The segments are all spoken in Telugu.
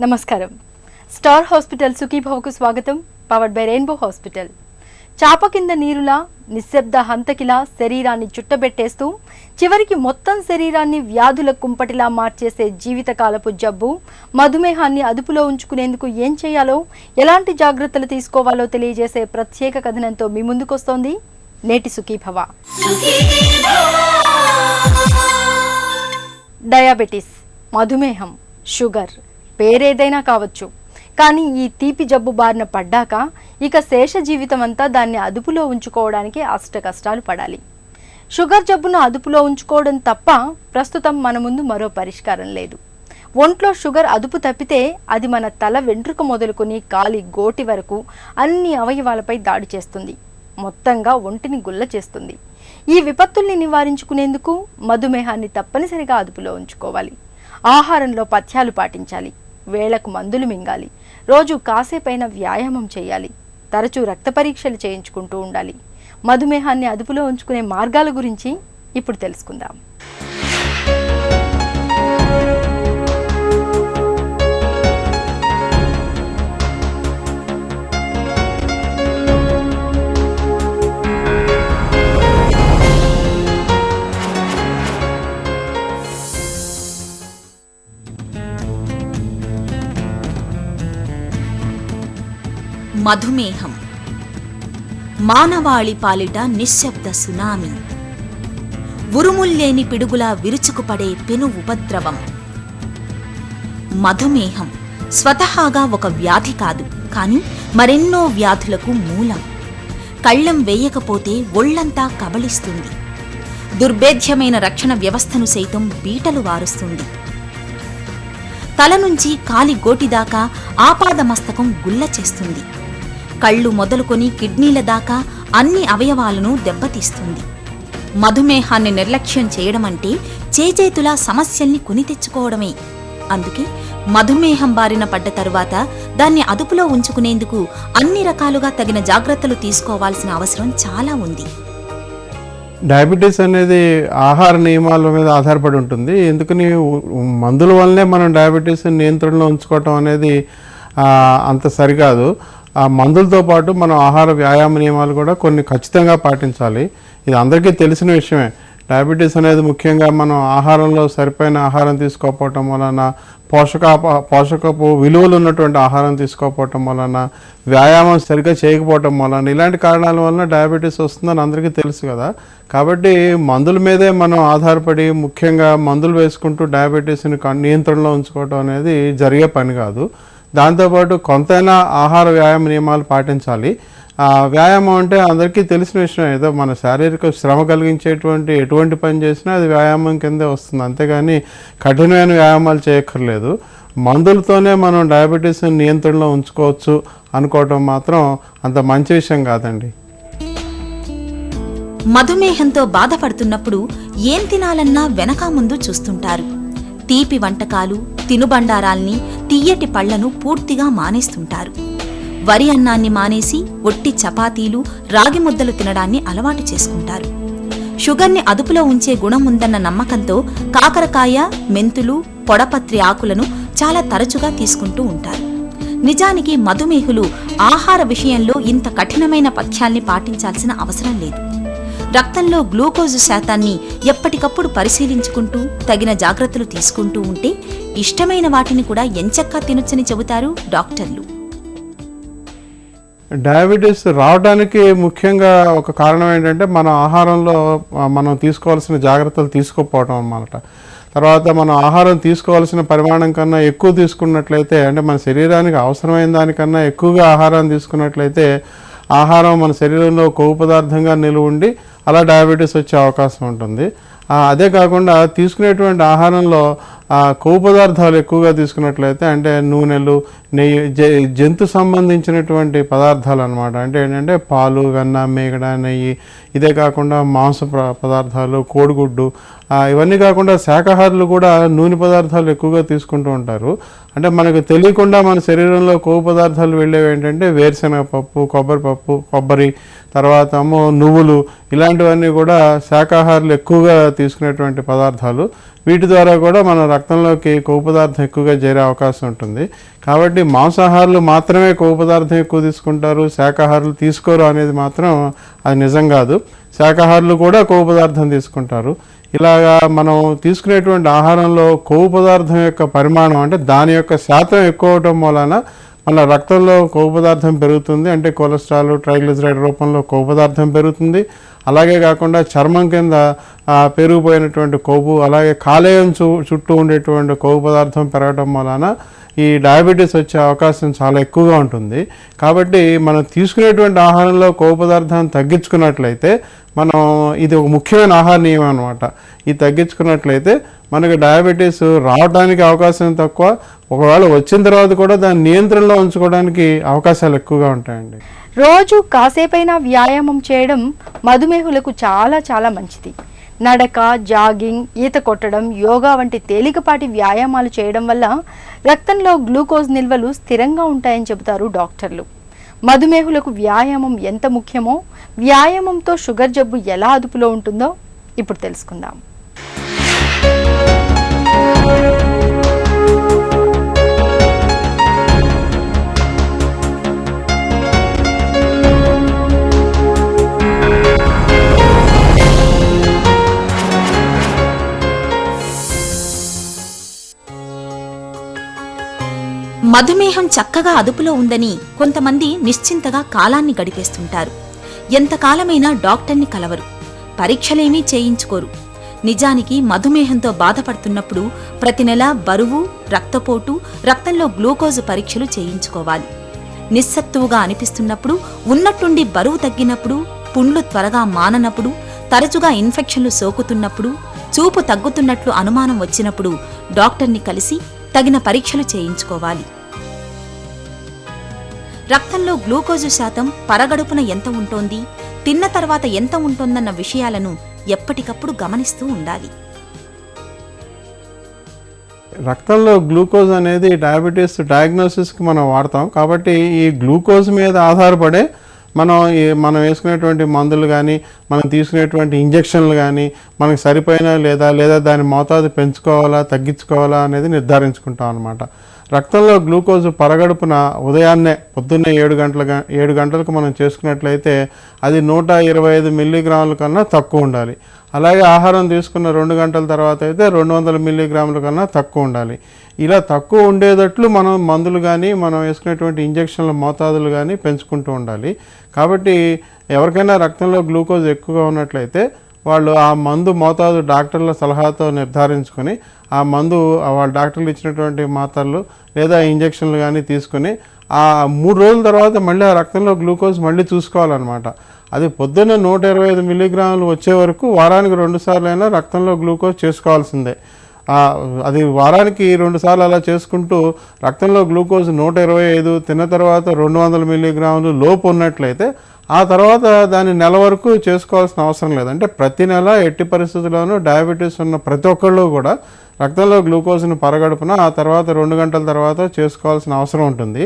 నమస్కారం. స్టార్ హాస్పిటల్ సుఖీభవకు స్వాగతం. Powered by rainbow hospital. చాప కింద నీరులా నిశ్శబ్ద హంతకిలా శరీరాన్ని చుట్టబెట్టేస్తూ చివరికి మొత్తం శరీరాన్ని వ్యాధుల కుంపటిలా మార్చేసే జీవితకాలపు జబ్బు మధుమేహాన్ని అదుపులో ఉంచుకునేందుకు ఏం చేయాలో, ఎలాంటి జాగ్రత్తలు తీసుకోవాలో తెలియజేసే ప్రత్యేక కథనంతో మీ ముందుకొస్తోంది నేటి సుఖీభవ. డయాబెటీస్, మధుమేహం, షుగర్ పేరేదైనా కావచ్చు. కానీ ఈ తీపి జబ్బు బారిన పడ్డాక ఇక శేష జీవితం అంతా దాన్ని అదుపులో ఉంచుకోవడానికి అష్ట కష్టాలు పడాలి. షుగర్ జబ్బును అదుపులో ఉంచుకోవడం తప్ప ప్రస్తుతం మన ముందు మరో పరిష్కారం లేదు. ఒంట్లో షుగర్ అదుపు తప్పితే అది మన తల వెంట్రుక మొదలుకొని కాలి గోటి వరకు అన్ని అవయవాలపై దాడి చేస్తుంది. మొత్తంగా ఒంటిని గుల్ల చేస్తుంది. ఈ విపత్తుల్ని నివారించుకునేందుకు మధుమేహాన్ని తప్పనిసరిగా అదుపులో ఉంచుకోవాలి. ఆహారంలో పథ్యాలు పాటించాలి. వేళకు మందులు మింగాలి. రోజు కాసేపైన వ్యాయామం చేయాలి. తరచూ రక్త పరీక్షలు చేయించుకుంటూ ఉండాలి. మధుమేహాన్ని అదుపులో ఉంచుకునే మార్గాల గురించి ఇప్పుడు తెలుసుకుందాం. మధుమేహం మానవాళి పాలిట నిశ్శబ్ద సునామీ, ఉరుముల్లేని పిడుగులా విరుచుకుపడే పెను ఉపద్రవం. మధుమేహం స్వతహాగా ఒక వ్యాధి కాదు, కానీ మరెన్నో వ్యాధులకు మూలం. కళ్ళెం వేయకపోతే ఒళ్లంతా కబళిస్తుంది. దుర్భేద్యమైన రక్షణ వ్యవస్థను సైతం బీటలు వారుస్తుంది. తల నుంచి కాలి గోటిదాకా ఆపాదమస్తకం గుల్ల చేస్తుంది. కళ్ళు మొదలుకొని కిడ్నీల దాకా అన్ని అవయవాలను దెబ్బతీస్తుంది. మధుమేహాన్ని నిర్లక్ష్యం చేయడమంటే చేజేతులా సమస్యల్ని కొని తెచ్చుకోవడమే. అందుకే మధుమేహం బారిన పడ్డ తరువాత దాన్ని అదుపులో ఉంచుకునేందుకు అన్ని రకాలుగా తగిన జాగ్రత్తలు తీసుకోవాల్సిన అవసరం చాలా ఉంది. డయాబెటీస్ అనేది ఆహార నియమాల మీద ఆధారపడి ఉంటుంది. ఎందుకని మందుల వల్లనే మనం డయాబెటీస్ నియంత్రణలో ఉంచుకోవటం అనేది అంత సరికాదు. ఆ మందులతో పాటు మనం ఆహార వ్యాయామ నియమాలు కూడా కొన్ని ఖచ్చితంగా పాటించాలి. ఇది అందరికీ తెలిసిన విషయమే. డయాబెటీస్ అనేది ముఖ్యంగా మనం ఆహారంలో సరిపోయిన ఆహారం తీసుకోకపోవటం వలన, పోషకపు విలువలు ఉన్నటువంటి ఆహారం తీసుకోకపోవటం వలన, వ్యాయామం సరిగ్గా చేయకపోవటం వలన, ఇలాంటి కారణాల వలన డయాబెటీస్ వస్తుందని అందరికీ తెలుసు కదా. కాబట్టి మందుల మీదే మనం ఆధారపడి ముఖ్యంగా మందులు వేసుకుంటూ డయాబెటీస్ని నియంత్రణలో ఉంచుకోవటం అనేది జరిగే పని కాదు. దాంతోపాటు కొంతైనా ఆహార వ్యాయామ నియమాలు పాటించాలి. వ్యాయామం అంటే అందరికీ తెలిసిన విషయం. ఏదో మన శారీరక శ్రమ కలిగించేటువంటి ఎటువంటి పని చేసినా అది వ్యాయామం కిందే వస్తుంది. అంతేగాని కఠినమైన వ్యాయామాలు చేయక్కర్లేదు. మందులతోనే మనం డయాబెటీస్ నియంత్రణలో ఉంచుకోవచ్చు అనుకోవటం మాత్రం అంత మంచి విషయం కాదండి. మధుమేహంతో బాధపడుతున్నప్పుడు ఏం తినాలన్నా వెనక ముందు చూస్తుంటారు. తీపి వంటకాలు, తినుబండారాల్ని, తియ్యటి పళ్లను పూర్తిగా మానేస్తుంటారు. వరి అన్నాన్ని మానేసి ఒట్టి చపాతీలు, రాగి ముద్దలు తినడాన్ని అలవాటు చేసుకుంటారు. షుగర్ని అదుపులో ఉంచే గుణం ఉందన్న నమ్మకంతో కాకరకాయ, మెంతులు, పొడపత్రి ఆకులను చాలా తరచుగా తీసుకుంటూ ఉంటారు. నిజానికి మధుమేహులు ఆహార విషయంలో ఇంత కఠినమైన పథ్యాల్ని పాటించాల్సిన అవసరం లేదు. రక్తంలో గ్లూకోజు శాతాన్ని ఎప్పటికప్పుడు పరిశీలించుకుంటూ తగిన జాగ్రత్తలు తీసుకుంటూ ఉంటే ఇష్టమైన వాటిని కూడా ఎంచక్కా తినొచ్చని చెబుతారు డాక్టర్లు. డయాబెటీస్ రావడానికి ముఖ్యంగా ఒక కారణం ఏంటంటే మన ఆహారంలో మనం తీసుకోవాల్సిన జాగ్రత్తలు తీసుకోకపోవడం అన్నమాట. తర్వాత మనం ఆహారం తీసుకోవాల్సిన పరిమాణం కన్నా ఎక్కువ తీసుకున్నట్లయితే, అంటే మన శరీరానికి అవసరమైన దానికన్నా ఎక్కువగా ఆహారం తీసుకున్నట్లయితే ఆహారం మన శరీరంలో కొవ్వు పదార్థంగా నిలువ ఉండి అలా డయాబెటీస్ వచ్చే అవకాశం ఉంటుంది. అదే కాకుండా తీసుకునేటువంటి ఆహారంలో కొవ్వు పదార్థాలు ఎక్కువగా తీసుకున్నట్లయితే, అంటే నూనెలు, నెయ్యి, జంతు సంబంధించినటువంటి పదార్థాలు అన్నమాట. అంటే ఏంటంటే పాలు, వెన్న, మేగడ, నెయ్యి, ఇదే కాకుండా మాంస పదార్థాలు, కోడిగుడ్డు, ఇవన్నీ కాకుండా శాకాహారులు కూడా నూనె పదార్థాలు ఎక్కువగా తీసుకుంటూ ఉంటారు. అంటే మనకు తెలియకుండా మన శరీరంలో కొవ్వు పదార్థాలు వెళ్ళేవి ఏంటంటే వేరుశనగ పప్పు, కొబ్బరి, తర్వాత నువ్వులు, ఇలాంటివన్నీ కూడా శాకాహారులు ఎక్కువగా తీసుకునేటువంటి పదార్థాలు. వీటి ద్వారా కూడా మన రక్తంలోకి కొవ్వు పదార్థం ఎక్కువగా చేరే అవకాశం ఉంటుంది. కాబట్టి మాంసాహారులు మాత్రమే కొవ్వు పదార్థం ఎక్కువ తీసుకుంటారు, శాకాహారులు తీసుకోరు అనేది మాత్రం అది నిజం కాదు. శాకాహారులు కూడా కొవ్వు పదార్థం తీసుకుంటారు. ఇలాగా మనం తీసుకునేటువంటి ఆహారంలో కొవ్వు పదార్థం యొక్క పరిమాణం, అంటే దాని యొక్క శాతం ఎక్కువ అవటం వలన మన రక్తంలో కొవ్వు పదార్థం పెరుగుతుంది. అంటే కొలెస్ట్రాల్, ట్రైగ్లిజరైడ్ రూపంలో కొవ్వు పదార్థం పెరుగుతుంది. అలాగే కాకుండా చర్మం కింద పెరిగిపోయినటువంటి కొవ్వు, అలాగే కాలేయం చుట్టూ ఉండేటువంటి కొవ్వు పదార్థం పెరగడం వలన ఈ డయాబెటీస్ వచ్చే అవకాశం చాలా ఎక్కువగా ఉంటుంది. కాబట్టి మనం తీసుకునేటువంటి ఆహారంలో కొవ్వు పదార్థాన్ని తగ్గించుకున్నట్లయితే మనం, ఇది ఒక ముఖ్యమైన ఆహార నియమం అనమాట, ఇది తగ్గించుకున్నట్లయితే మనకు డయాబెటీస్ రావడానికి అవకాశం తక్కువ. ఒకవేళ వచ్చిన తర్వాత కూడా దాన్ని నియంత్రణలో ఉంచుకోవడానికి అవకాశాలు ఎక్కువగా ఉంటాయండి. రోజు కాసేపైనా వ్యాయామం చేయడం మధుమేహులకు చాలా చాలా మంచిది. నడక, జాగింగ్, ఈత కొట్టడం, యోగా వంటి తేలికపాటి వ్యాయామాలు చేయడం వల్ల రక్తంలో గ్లూకోజ్ నిల్వలు స్థిరంగా ఉంటాయని చెబుతారు డాక్టర్లు. మధుమేహులకు వ్యాయామం ఎంత ముఖ్యమో, వ్యాయామంతో షుగర్ జబ్బు ఎలా అదుపులో ఉంటుందో ఇప్పుడు తెలుసుకుందాం. మధుమేహం చక్కగా అదుపులో ఉందని కొంతమంది నిశ్చింతగా కాలాన్ని గడిపేస్తుంటారు. ఎంతకాలమైనా డాక్టర్ని కలవరు, పరీక్షలేమీ చేయించుకోరు. నిజానికి మధుమేహంతో బాధపడుతున్నప్పుడు ప్రతి నెల బరువు, రక్తపోటు, రక్తంలో గ్లూకోజు పరీక్షలు చేయించుకోవాలి. నిస్సత్తువుగా అనిపిస్తున్నప్పుడు, ఉన్నట్టుండి బరువు తగ్గినప్పుడు, పుండ్లు త్వరగా మాననప్పుడు, తరచుగా ఇన్ఫెక్షన్లు సోకుతున్నప్పుడు, చూపు తగ్గుతున్నట్లు అనుమానం వచ్చినప్పుడు డాక్టర్ని కలిసి తగిన పరీక్షలు చేయించుకోవాలి. రక్తంలో గ్లూకోజు శాతం పరగడుపున ఎంత ఉంటోంది, తిన్న తర్వాత ఎంత ఉంటోందన్న విషయాలను ఎప్పటికప్పుడు గమనిస్తూ ఉండాలి. రక్తంలో గ్లూకోజ్ అనేది డయాబెటీస్ డయాగ్నోసిస్కి మనం వాడతాం. కాబట్టి ఈ గ్లూకోజ్ మీద ఆధారపడే మనం వేసుకునేటువంటి మందులు కానీ, మనం తీసుకునేటువంటి ఇంజెక్షన్లు కానీ మనకు సరిపోయినా లేదా దాని మోతాదు పెంచుకోవాలా తగ్గించుకోవాలా అనేది నిర్ధారించుకుంటాం అన్నమాట. రక్తంలో గ్లూకోజ్ పరగడుపున పొద్దున్నే 7 గంటలకు మనం చేసుకున్నట్లయితే అది 125 మిల్లీగ్రాముల కన్నా తక్కువ ఉండాలి. అలాగే ఆహారం తీసుకున్న 2 గంటల తర్వాత అయితే 200 మిల్లీగ్రాముల కన్నా తక్కువ ఉండాలి. ఇలా తక్కువ ఉండేటట్లు మనం మందులు కానీ, మనం వేసుకునేటువంటి ఇంజెక్షన్ల మోతాదులు కానీ పెంచుకుంటూ ఉండాలి. కాబట్టి ఎవరికైనా రక్తంలో గ్లూకోజ్ ఎక్కువగా ఉన్నట్లయితే వాళ్ళు ఆ మందు మోతాదు డాక్టర్ల సలహాతో నిర్ధారించుకొని ఆ మందు వాళ్ళ డాక్టర్లు ఇచ్చినటువంటి మాత్రలు లేదా ఇంజెక్షన్లు కానీ తీసుకొని ఆ 3 రోజుల తర్వాత మళ్ళీ ఆ రక్తంలో గ్లూకోజ్ మళ్ళీ చూసుకోవాలన్నమాట. అది పొద్దున్న 125 మిల్లీగ్రాములు వచ్చే వరకు వారానికి 2 సార్లు అయినా రక్తంలో గ్లూకోజ్ చేసుకోవాల్సిందే. అది వారానికి 2 సార్లు అలా చేసుకుంటూ రక్తంలో గ్లూకోజ్ 125, తిన్న తర్వాత 200 మిల్లీగ్రాములు లోపు ఉన్నట్లయితే ఆ తర్వాత దాన్ని నెల వరకు చేసుకోవాల్సిన అవసరం లేదు. అంటే ప్రతి నెల ఎట్టి పరిస్థితుల్లోనూ డయాబెటీస్ ఉన్న ప్రతి ఒక్కళ్ళు కూడా రక్తంలో గ్లూకోజ్ను పరగడుపున ఆ తర్వాత 2 గంటల తర్వాత చేసుకోవాల్సిన అవసరం ఉంటుంది.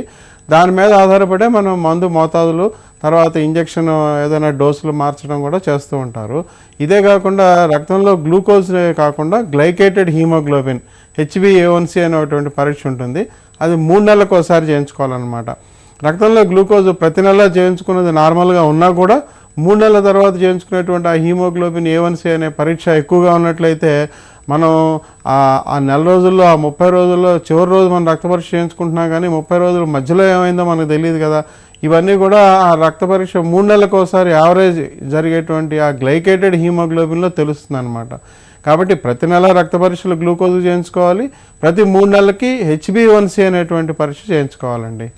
దాని మీద ఆధారపడే మనం మందు మోతాదులు, తర్వాత ఇంజెక్షన్ ఏదైనా డోసులు మార్చడం కూడా చేస్తూ ఉంటారు. ఇదే కాకుండా రక్తంలో గ్లూకోజ్ కాకుండా గ్లైకేటెడ్ హీమోగ్లోబిన్ HbA1c అనేటువంటి పరీక్ష ఉంటుంది. అది 3 నెలలకు ఒకసారి చేయించుకోవాలన్నమాట. రక్తంలో గ్లూకోజ్ ప్రతి నెల చేయించుకున్నది నార్మల్గా ఉన్నా కూడా 3 నెలల తర్వాత చేయించుకునేటువంటి ఆ హీమోగ్లోబిన్ A1c అనే పరీక్ష ఎక్కువగా ఉన్నట్లయితే మనం ఆ నెల రోజుల్లో, ఆ 30 రోజుల్లో చివరి రోజు మనం రక్త పరీక్ష చేయించుకుంటున్నాం కానీ 30 రోజుల మధ్యలో ఏమైందో మనకు తెలియదు కదా. ఇవన్నీ కూడా ఆ రక్త పరీక్ష 3 నెలలకు ఒకసారి యావరేజ్ జరిగేటువంటి ఆ గ్లైకేటెడ్ హీమోగ్లోబిన్లో తెలుస్తుంది అనమాట. కాబట్టి ప్రతి నెల రక్త పరీక్షలు గ్లూకోజ్ చేయించుకోవాలి. ప్రతి 3 నెలలకి HbA1c అనేటువంటి పరీక్ష చేయించుకోవాలండి.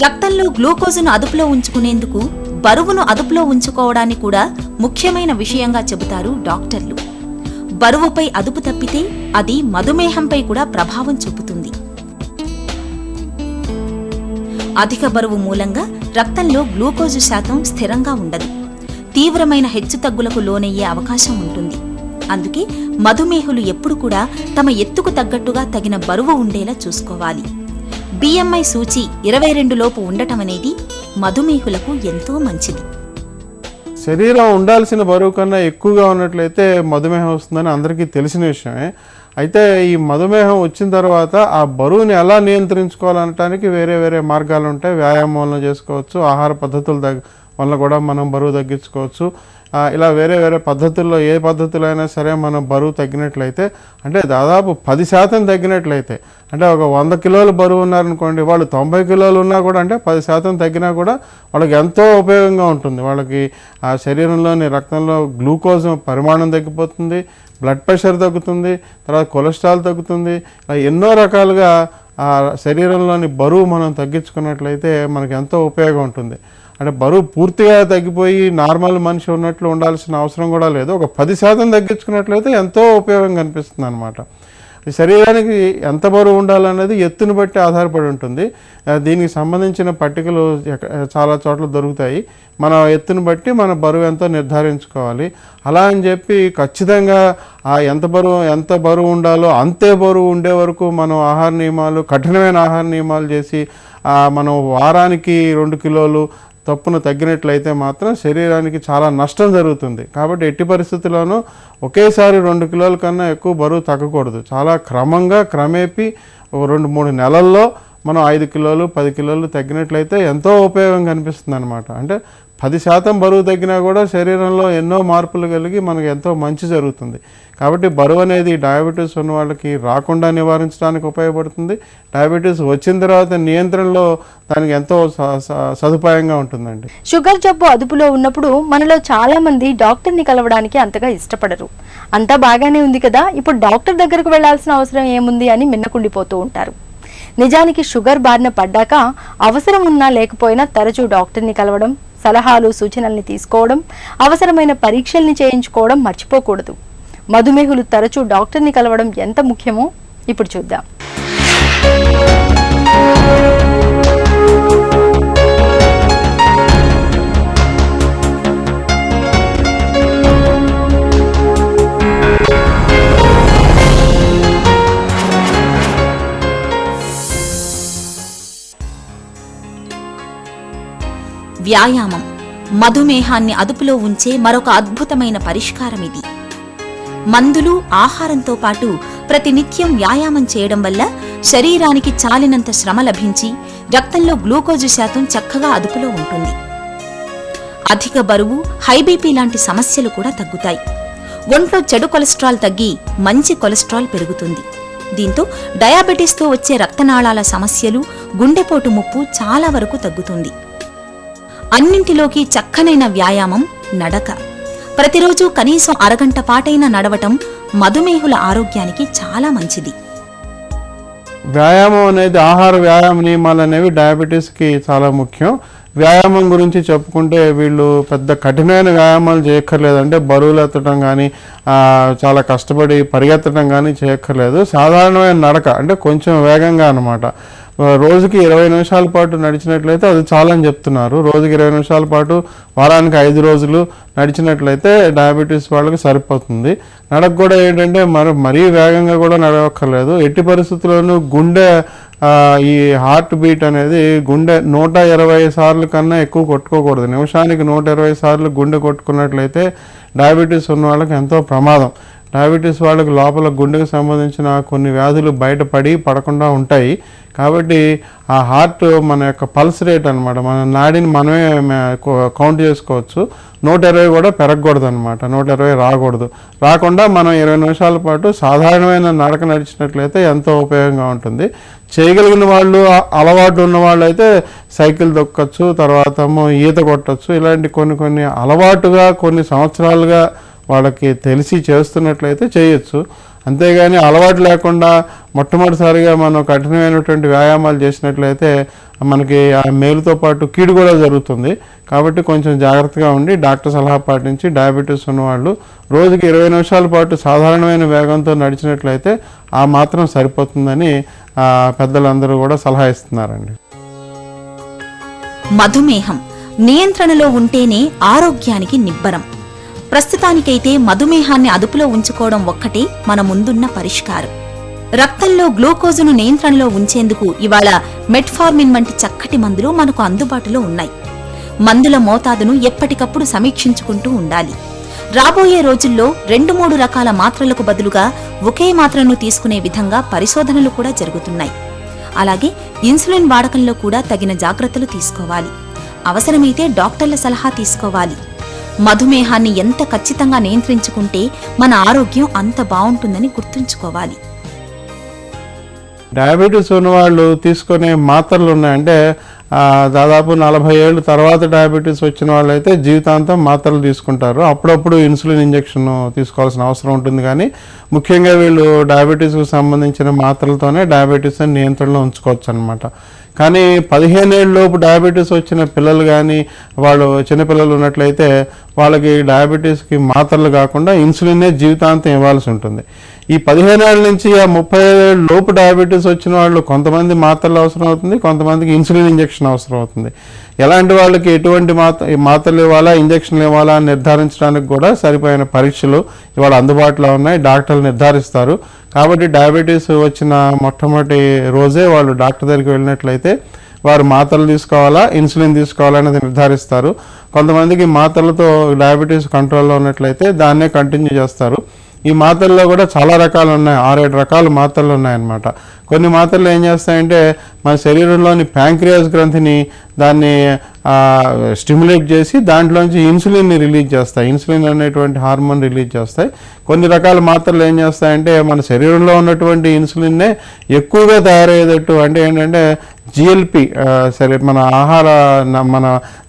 రక్తంలో గ్లూకోజును అదుపులో ఉంచుకునేందుకు బరువును అదుపులో ఉంచుకోవడాన్ని కూడా ముఖ్యమైన విషయంగా చెబుతారు డాక్టర్లు. బరువుపై అదుపు తప్పితే అది మధుమేహంపై కూడా ప్రభావం చూపుతుంది. అధిక బరువు మూలంగా రక్తంలో గ్లూకోజు శాతం స్థిరంగా ఉండదు. తీవ్రమైన హెచ్చుతగ్గులకు లోనయ్యే అవకాశం ఉంటుంది. అందుకే మధుమేహులు ఎప్పుడు కూడా తమ ఎత్తుకు తగ్గట్టుగా తగిన బరువు ఉండేలా చూసుకోవాలి. BMI సూచి 22 లోపు ఉండటం అనేది మధుమేహులకు ఎంతో మంచిది. శరీరం ఉండాల్సిన బరువు కన్నా ఎక్కువగా ఉన్నట్లయితే మధుమేహం వస్తుందని అందరికీ తెలిసిన విషయమే. అయితే ఈ మధుమేహం వచ్చిన తర్వాత ఆ బరువుని ఎలా నియంత్రించుకోవాలనటానికి వేరే వేరే మార్గాలు ఉంటాయి. వ్యాయామం వల్ల చేసుకోవచ్చు, ఆహార పద్ధతుల వల్ల కూడా మనం బరువు తగ్గించుకోవచ్చు. ఇలా వేరే వేరే పద్ధతుల్లో ఏ పద్ధతులు అయినా సరే మనం బరువు తగ్గినట్లయితే, అంటే దాదాపు 10% తగ్గినట్లయితే, అంటే ఒక 100 కిలోలు బరువు ఉన్నారనుకోండి, వాళ్ళు 90 కిలోలు ఉన్నా కూడా, అంటే 10% తగ్గినా కూడా వాళ్ళకి ఎంతో ఉపయోగంగా ఉంటుంది. వాళ్ళకి ఆ శరీరంలోని రక్తంలో గ్లూకోజ్ పరిమాణం తగ్గిపోతుంది, బ్లడ్ ప్రెషర్ తగ్గుతుంది, తర్వాత కొలెస్ట్రాల్ తగ్గుతుంది. ఎన్నో రకాలుగా ఆ శరీరంలోని బరువు మనం తగ్గించుకున్నట్లయితే మనకి ఎంతో ఉపయోగం ఉంటుంది. అంటే బరువు పూర్తిగా తగ్గిపోయి నార్మల్ మనిషి ఉన్నట్లు ఉండాల్సిన అవసరం కూడా లేదు. ఒక 10% తగ్గించుకున్నట్లయితే ఎంతో ఉపయోగం కనిపిస్తుంది అనమాట. శరీరానికి ఎంత బరువు ఉండాలన్నది ఎత్తును బట్టి ఆధారపడి ఉంటుంది. దీనికి సంబంధించిన పట్టికలు చాలా చోట్ల దొరుకుతాయి. మన ఎత్తును బట్టి మన బరువు ఎంతో నిర్ధారించుకోవాలి. అలా అని చెప్పి ఖచ్చితంగా ఎంత బరువు ఉండాలో అంతే బరువు ఉండే వరకు మనం ఆహార నియమాలు, కఠినమైన ఆహార నియమాలు చేసి మనం వారానికి 2 కిలోలు తప్పును తగ్గినట్లయితే మాత్రం శరీరానికి చాలా నష్టం జరుగుతుంది. కాబట్టి ఎట్టి పరిస్థితుల్లోనూ ఒకేసారి 2 కిలోల కన్నా ఎక్కువ బరువు తగ్గకూడదు. చాలా క్రమేపీ 2-3 నెలల్లో మనం 5 కిలోలు 10 కిలోలు తగ్గినట్లయితే ఎంతో ఉపయోగం కనిపిస్తుంది అనమాట. అంటే 10% బరువు తగ్గినా కూడా శరీరంలో ఎన్నో మార్పులు కలిగి మనకు ఎంతో మంచి జరుగుతుంది. కాబట్టి బరువు అనేది డయాబెటీస్ ఉన్న వాళ్ళకి రాకుండా నివారించడానికి ఉపయోగపడుతుంది. డయాబెటీస్ వచ్చిన తర్వాత నియంత్రణలో దానికి ఎంతో సదుపాయంగా ఉంటుందండి. షుగర్ జబ్బు అదుపులో ఉన్నప్పుడు మనలో చాలా మంది డాక్టర్ని కలవడానికి అంతగా ఇష్టపడరు. అంతా బాగానే ఉంది కదా, ఇప్పుడు డాక్టర్ దగ్గరకు వెళ్లాల్సిన అవసరం ఏముంది అని మిన్నకుండిపోతూ ఉంటారు. నిజానికి షుగర్ బారిన పడ్డాక అవసరం ఉన్నా లేకపోయినా తరచూ డాక్టర్ని కలవడం, సలహాలు సూచనల్ని తీసుకోవడం, అవసరమైన పరీక్షల్ని చేయించుకోవడం మర్చిపోకూడదు. మధుమేహులు తరచూ డాక్టర్ని కలవడం ఎంత ముఖ్యమో ఇప్పుడు చూద్దాం. వ్యాయామం మధుమేహాన్ని అదుపులో ఉంచే మరొక అద్భుతమైన పరిష్కారం ఇది. మందులు, ఆహారంతో పాటు ప్రతినిత్యం వ్యాయామం చేయడం వల్ల శరీరానికి చాలినంత శ్రమ లభించి రక్తంలో గ్లూకోజు శాతం చక్కగా అదుపులో ఉంటుంది. అధిక బరువు, హై బీపీ లాంటి సమస్యలు కూడా తగ్గుతాయి. ఒంట్లో చెడు కొలెస్ట్రాల్ తగ్గి మంచి కొలెస్ట్రాల్ పెరుగుతుంది. దీంతో డయాబెటీస్తో వచ్చే రక్తనాళాల సమస్యలు, గుండెపోటు ముప్పు చాలా వరకు తగ్గుతుంది. అన్నింటిలోకి చక్కనైన వ్యాయామం నడక. ప్రతిరోజు కనీసం అరగంట పాటైనా నడవటం మధుమేహుల ఆరోగ్యానికి చాలా మంచిది. వ్యాయామం అనేది, వ్యాయామ నియమాలు అనేవి డయాబెటీస్కి చాలా ముఖ్యం. వ్యాయామం గురించి చెప్పుకుంటే వీళ్ళు పెద్ద కఠినమైన వ్యాయామాలు చేయక్కర్లేదు. అంటే బరువులు ఎత్తడం కానీ, చాలా కష్టపడి పరిగెత్తడం కానీ చేయక్కర్లేదు. సాధారణమైన నడక, అంటే కొంచెం వేగంగా అన్నమాట. రోజుకి 20 నిమిషాల పాటు నడిచినట్లయితే అది చాలని చెప్తున్నారు. రోజుకి 20 నిమిషాల పాటు వారానికి 5 రోజులు నడిచినట్లయితే డయాబెటీస్ వాళ్ళకి సరిపోతుంది. నడక కూడా ఏంటంటే మరీ వేగంగా కూడా నడవక్కర్లేదు. ఎట్టి పరిస్థితుల్లోనూ గుండె, ఈ హార్ట్ బీట్ అనేది గుండె 120 సార్లు కన్నా ఎక్కువ కొట్టుకోకూడదు. నిమిషానికి 120 సార్లు గుండె కొట్టుకున్నట్లయితే డయాబెటీస్ ఉన్న వాళ్ళకి ఎంతో ప్రమాదం. డయాబెటీస్ వాళ్ళకి లోపల గుండెకు సంబంధించిన కొన్ని వ్యాధులు పడకుండా ఉంటాయి. కాబట్టి ఆ హార్ట్ మన యొక్క పల్స్ రేట్ అనమాట, మన నాడిని మనమే కౌంట్ చేసుకోవచ్చు. 120 కూడా పెరగకూడదు అనమాట, 120 రాకూడదు. రాకుండా మనం 20 నిమిషాల పాటు సాధారణమైన నడక నడిచినట్లయితే ఎంతో ఉపయోగంగా ఉంటుంది. చేయగలిగిన వాళ్ళు, అలవాటు ఉన్న వాళ్ళు అయితే సైకిల్ తొక్కచ్చు, తర్వాత ఈత కొట్టచ్చు. ఇలాంటి కొన్ని అలవాటుగా కొన్ని సంవత్సరాలుగా వాళ్ళకి తెలిసి చేస్తున్నట్లయితే చేయొచ్చు. అంతేగాని అలవాటు లేకుండా మొట్టమొదటిసారిగా మనం కఠినమైనటువంటి వ్యాయామాలు చేసినట్లయితే మనకి ఆ మేలుతో పాటు కీడు కూడా జరుగుతుంది. కాబట్టి కొంచెం జాగ్రత్తగా ఉండి డాక్టర్ సలహా పాటించి డయాబెటీస్ ఉన్నవాళ్ళు రోజుకి 20 నిమిషాల పాటు సాధారణమైన వేగంతో నడిచినట్లయితే ఆ మాత్రం సరిపోతుందని పెద్దలందరూ కూడా సలహా ఇస్తున్నారండి. మధుమేహం నియంత్రణలో ఉంటేనే ఆరోగ్యానికి నిబ్బరం. ప్రస్తుతానికైతే మధుమేహాన్ని అదుపులో ఉంచుకోవడం ఒక్కటే మన ముందున్న పరిష్కారం. రక్తంలో గ్లూకోజును నియంత్రణలో ఉంచేందుకు ఇవాళ మెట్ఫార్మిన్ వంటి చక్కటి మందులు మనకు అందుబాటులో ఉన్నాయి. మందుల మోతాదును ఎప్పటికప్పుడు సమీక్షించుకుంటూ ఉండాలి. రాబోయే రోజుల్లో 2-3 రకాల మాత్రలకు బదులుగా ఒకే మాత్రను తీసుకునే విధంగా పరిశోధనలు కూడా జరుగుతున్నాయి. అలాగే ఇన్సులిన్ వాడకంలో కూడా తగిన జాగ్రత్తలు తీసుకోవాలి. అవసరమైతే డాక్టర్ల సలహా తీసుకోవాలి. మధుమేహాన్ని ఎంత ఖచ్చితంగా నియంత్రించుకుంటే మన ఆరోగ్యం అంత బాగుంటుందని గుర్తుంచుకోవాలి. డయాబెటీస్ ఉన్నవాళ్ళు తీసుకునే మాత్రలు ఉన్నాయంటే దాదాపు 40 ఏళ్ళు తర్వాత డయాబెటీస్ వచ్చిన వాళ్ళు అయితే జీవితాంతం మాత్రలు తీసుకుంటారు. అప్పుడప్పుడు ఇన్సులిన్ ఇంజెక్షన్ తీసుకోవాల్సిన అవసరం ఉంటుంది. కానీ ముఖ్యంగా వీళ్ళు డయాబెటీస్కి సంబంధించిన మాత్రలతోనే డయాబెటీస్ నియంత్రణలో ఉంచుకోవచ్చు అనమాట. కానీ 15 ఏళ్ళలోపు డయాబెటీస్ వచ్చిన పిల్లలు కానీ వాళ్ళు చిన్నపిల్లలు ఉన్నట్లయితే వాళ్ళకి డయాబెటీస్కి మాత్రలు కాకుండా ఇన్సులినే జీవితాంతం ఇవ్వాల్సి ఉంటుంది. ఈ 15 ఏళ్ళ నుంచి 30 ఏళ్ళ లోపు డయాబెటీస్ వచ్చిన వాళ్ళు కొంతమంది మాత్రలు అవసరం అవుతుంది, కొంతమందికి ఇన్సులిన్ ఇంజెక్షన్ అవసరం అవుతుంది. ఎలాంటి వాళ్ళకి ఎటువంటి మాత్రలు ఇవ్వాలా, ఇంజెక్షన్లు ఇవ్వాలా అని నిర్ధారించడానికి కూడా సరిపోయిన పరీక్షలు ఇవాళ అందుబాటులో ఉన్నాయి. డాక్టర్లు నిర్ధారిస్తారు. కాబట్టి డయాబెటీస్ వచ్చిన మొట్టమొదటి రోజే వాళ్ళు డాక్టర్ దగ్గరికి వెళ్ళినట్లయితే వారు మాత్రలు తీసుకోవాలా, ఇన్సులిన్ తీసుకోవాలా అనేది నిర్ధారిస్తారు. కొంతమందికి మాత్రలతో డయాబెటీస్ కంట్రోల్లో ఉన్నట్లయితే దాన్నే కంటిన్యూ చేస్తారు. ఈ మాత్రల్లో కూడా చాలా రకాలు ఉన్నాయి, 6-7 రకాల మాత్రలు ఉన్నాయన్నమాట. కొన్ని మాత్రలు ఏం చేస్తాయంటే మన శరీరంలోని ప్యాంక్రియాస్ గ్రంథిని దాన్ని స్టిమ్యులేట్ చేసి దాంట్లోంచి ఇన్సులిన్ని రిలీజ్ చేస్తాయి. ఇన్సులిన్ అనేటువంటి హార్మోన్ రిలీజ్ చేస్తాయి. కొన్ని రకాల మాత్రలు ఏం చేస్తాయంటే మన శరీరంలో ఉన్నటువంటి ఇన్సులిన్నే ఎక్కువగా తయారయ్యేటట్టు, అంటే ఏంటంటే జిఎల్పి సరే మన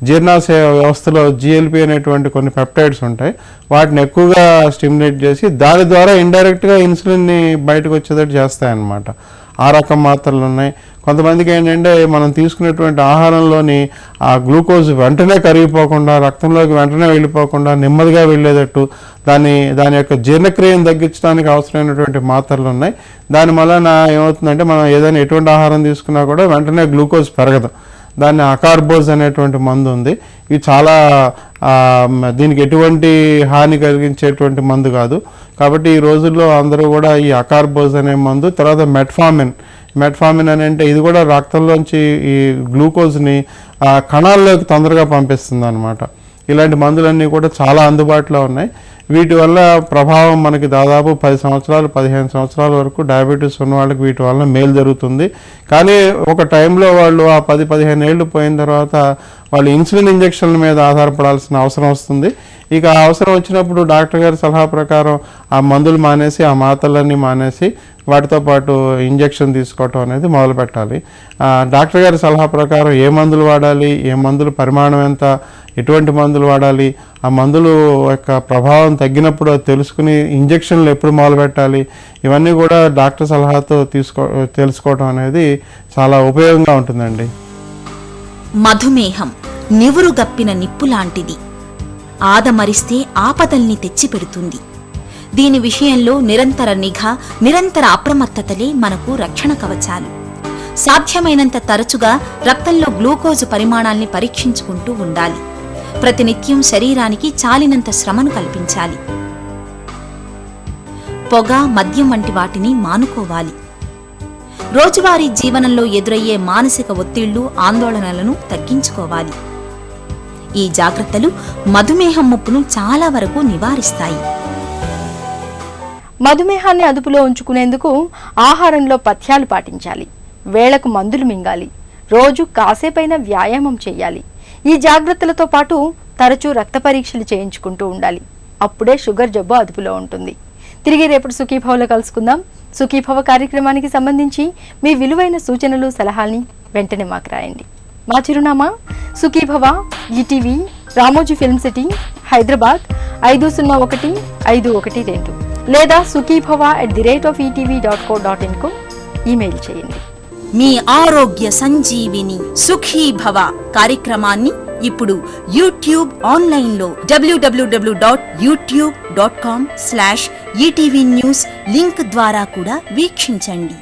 జీర్ణాశయ వ్యవస్థలో జిఎల్పి అనేటువంటి కొన్ని పెప్టైడ్స్ ఉంటాయి. వాటిని ఎక్కువగా స్టిమ్యులేట్ చేసి దాని ద్వారా ఇండైరెక్ట్గా ఇన్సులిన్ని బయటకు వచ్చేటట్టు చేస్తాయన్నమాట. ఆ రకం మాత్రలు ఉన్నాయి. కొంతమందికి ఏంటంటే మనం తీసుకునేటువంటి ఆహారంలోని ఆ గ్లూకోజ్ వెంటనే కరిగిపోకుండా రక్తంలోకి వెంటనే వెళ్ళిపోకుండా నెమ్మదిగా వెళ్ళేటట్టు దాని యొక్క జీర్ణక్రియను తగ్గించడానికి అవసరమైనటువంటి మాత్రలు ఉన్నాయి. దాని వలన ఏమవుతుందంటే మనం ఏదైనా ఎటువంటి ఆహారం తీసుకున్నా కూడా వెంటనే గ్లూకోజ్ పెరగదు. దాన్ని అకార్బోజ్ అనేటువంటి మందు ఉంది. ఇది చాలా దీనికి ఎటువంటి హాని కలిగించేటువంటి మందు కాదు. కాబట్టి ఈ రోజుల్లో అందరూ కూడా ఈ అకార్బోజ్ అనే మందు, తర్వాత మెట్ఫార్మిన్ అని అంటే ఇది కూడా రక్తంలోంచి ఈ గ్లూకోజ్ని కణాల్లోకి తొందరగా పంపిస్తుంది అనమాట. ఇలాంటి మందులన్నీ కూడా చాలా అందుబాటులో ఉన్నాయి. వీటి వల్ల ప్రభావం మనకి దాదాపు 10 సంవత్సరాలు 15 సంవత్సరాల వరకు డయాబెటీస్ ఉన్న వాళ్ళకి వీటి వల్ల మేలు జరుగుతుంది. కానీ ఒక టైంలో వాళ్ళు ఆ 10-15 ఏళ్ళు పోయిన తర్వాత వాళ్ళు ఇన్సులిన్ ఇంజెక్షన్ల మీద ఆధారపడాల్సిన అవసరం వస్తుంది. ఇక ఆ అవసరం వచ్చినప్పుడు డాక్టర్ గారి సలహా ప్రకారం ఆ మందులు మానేసి, ఆ మాత్రలన్నీ మానేసి వాటితో పాటు ఇంజెక్షన్ తీసుకోవటం అనేది మొదలు పెట్టాలి. డాక్టర్ గారి సలహా ప్రకారం ఏ మందులు వాడాలి, ఏ మందుల పరిమాణం ఎంత, ఎటువంటి మందులు వాడాలి, ఆ మందులు యొక్క ప్రభావం తగ్గినప్పుడు అది తెలుసుకుని ఇంజెక్షన్లు ఎప్పుడు మొదలు పెట్టాలి, ఇవన్నీ కూడా డాక్టర్ సలహాతో తెలుసుకోవడం అనేది చాలా ఉపయోగంగా ఉంటుందండి. మధుమేహం నివురుగప్పిన నిప్పు లాంటిది. ఆదమరిస్తే ఆపదల్ని తెచ్చిపెడుతుంది. దీని విషయంలో నిరంతర నిఘా, నిరంతర అప్రమత్తతలే మనకు రక్షణ కవచాలు. సాధ్యమైనంత తరచుగా రక్తంలో గ్లూకోజు పరిమాణాల్ని పరీక్షించుకుంటూ ఉండాలి. ప్రతినిత్యం శరీరానికి చాలినంత శ్రమను కల్పించాలి. పొగ, మద్యం వంటి వాటిని మానుకోవాలి. రోజువారీ జీవనంలో ఎదురయ్యే మానసిక ఒత్తిళ్లు, ఆందోళనలను తగ్గించుకోవాలి. ఈ జాగ్రత్తలు మధుమేహం ముప్పును చాలా వరకు నివారిస్తాయి. మధుమేహాన్ని అదుపులో ఉంచుకునేందుకు ఆహారంలో పథ్యాలు పాటించాలి. వేళకు మందులు మింగాలి. రోజు కాసేపైన వ్యాయామం చేయాలి. ఈ జాగ్రత్తలతో పాటు తరచూ రక్త పరీక్షలు చేయించుకుంటూ ఉండాలి. అప్పుడే షుగర్ జబ్బు అదుపులో ఉంటుంది. తిరిగి రేపటి సుఖీభవలో కలుసుకుందాం. సుఖీభవ కార్యక్రమానికి సంబంధించి మీ విలువైన సూచనలు, సలహాల్ని వెంటనే మాకు రాయండి. మా చిరునామా Sukhibhava, ETV, Ramoji film city, Hyderabad 501512 లేదా sukhibhava@etv.co.in కు ఈమెయిల్ చేయండి. మీ ఆరోగ్య సంజీవిని సుఖీభవ కార్యక్రమాన్ని ఇప్పుడు యూట్యూబ్ ఆన్లైన్లో www.youtube.com/etv news లింక్ ద్వారా కూడా వీక్షించండి.